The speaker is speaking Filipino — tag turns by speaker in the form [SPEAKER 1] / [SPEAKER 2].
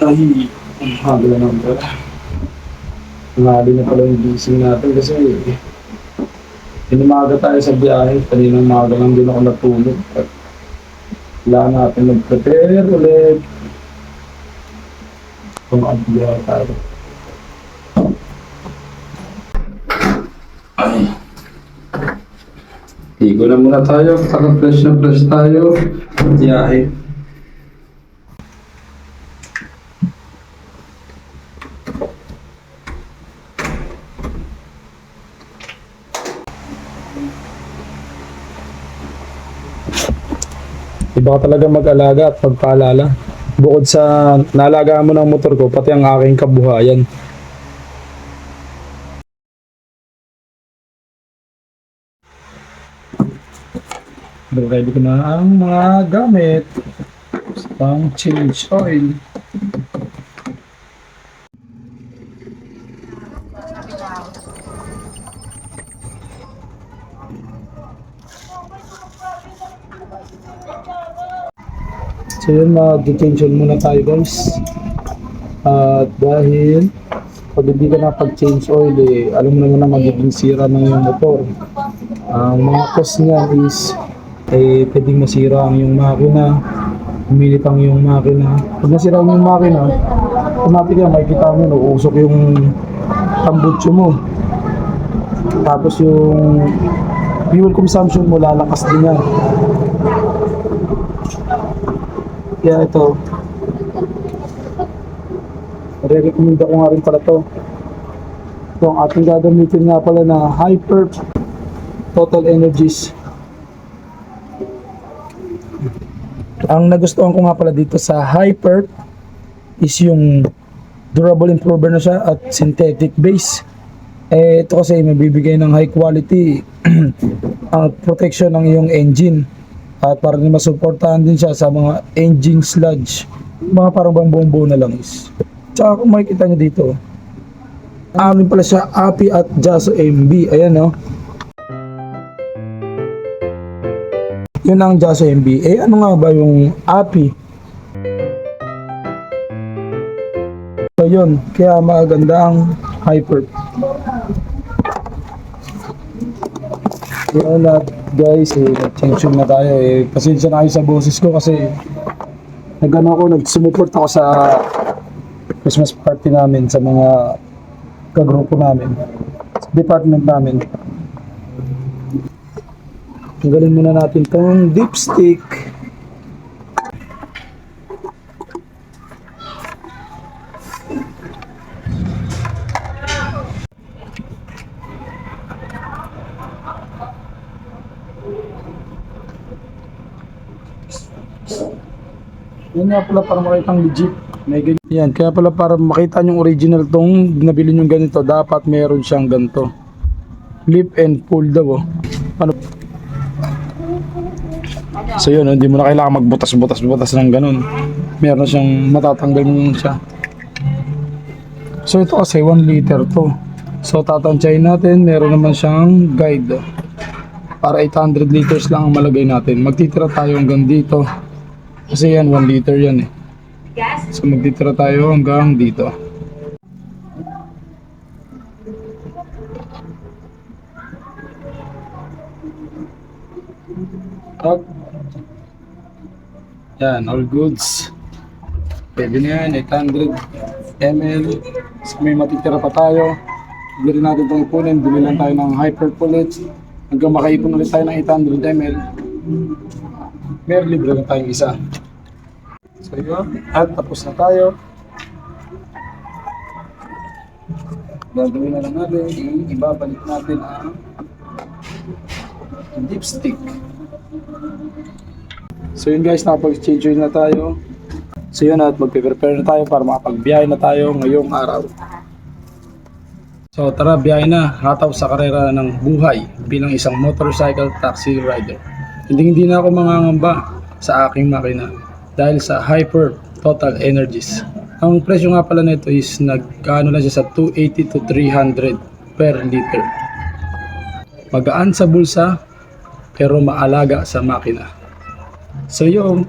[SPEAKER 1] Ay, ang hagla naman pala. Ngali na pala yung gising natin kasi inumaga tayo sa biyahe. Kaninang umaga lang din ako natulog. At wala natin nag-prepare ulit. Kung ang biyahe tayo. Ay. Higo na muna tayo. Paka-fresh na fresh tayo. Biyahe. Iba ka talaga mag-alaga at pagpaalala. Bukod sa naalagaan mo ng motor ko, pati ang aking kabuhayan. Ready ko na ang mga gamit. Pang change oil. So yun, mag-detention muna tayo guys. At dahil pag hindi ka na pag-change oil, alam mo naman na magiging sira ng iyong motor. Ang mga cause niya is pwedeng masira ang iyong makina, uminit ang iyong makina. Pag nasira ang iyong makina, automatic yan, makikita mo yun, uusok yung tambutso mo. Tapos yung fuel consumption mo, lalakas din yan. Kaya ito, re-recommend ako nga rin pala to. Ito ang ating gagamitin nga pala na Hyper Total Energies. Ang nagustuhan ko nga pala dito sa Hyper is yung durable improver na siya at synthetic base. Ito kasi mabibigay ng high quality protection ng iyong engine. At parang masuportahan din siya sa mga engine sludge. Mga parang bang buong-buo na lang is. Tsaka kung makikita nyo dito, amin pala siya API at JASO MB. Ayan no. Yun ang JASO MB. Ano nga ba yung API? So yun, kaya maganda ang Hyper. Yun at guys, nag-change na tayo. Pasensya na kayo sa boses ko kasi nag-sumuport ako sa Christmas party namin sa mga kagrupo namin, sa department namin. Tanggalin muna natin itong dipstick. Yan nga pala para makita ang legit. May ganyan. Yan, kaya pala para makita yung original tong nabili yung ganito, dapat meron siyang ganito. Flip and pull daw. Oh. Ano? So yun, hindi mo na kailangan magbutas-butas ng ganun. Meron siyang matatanggal mo siya. So ito kasi 1 liter to. So tatansyahin natin, meron naman siyang guide. Para 800 liters lang ang malagay natin. Magtitira tayo hanggang dito. Kasi yan, 1 liter yan eh. So magtitira tayo hanggang dito. Up. Yan, all goods. Pwede na yan, 800 ml. So may matitira pa tayo. Hindi rin natin itong ipunin. Bili lang tayo ng Hyper Pullets. Hanggang makaipon ulit tayo ng 800 ml. Meron libre na tayong isa. So yun, at tapos na tayo. Gagawin na lang natin, ibabalik natin ang dipstick. So yun guys, nakapag-change na tayo. So yun, at magpe-prepare na tayo para makapagbiyahe na tayo ngayong araw. So tara, biyahe na, hataw sa karera ng buhay bilang isang motorcycle taxi rider. Hindi na ako mangangamba sa aking makina dahil sa Hyper Total Energies. Ang presyo nga pala nito is nagkaano lang siya sa 280 to 300 per liter. Magaan sa bulsa pero maalaga sa makina. So yung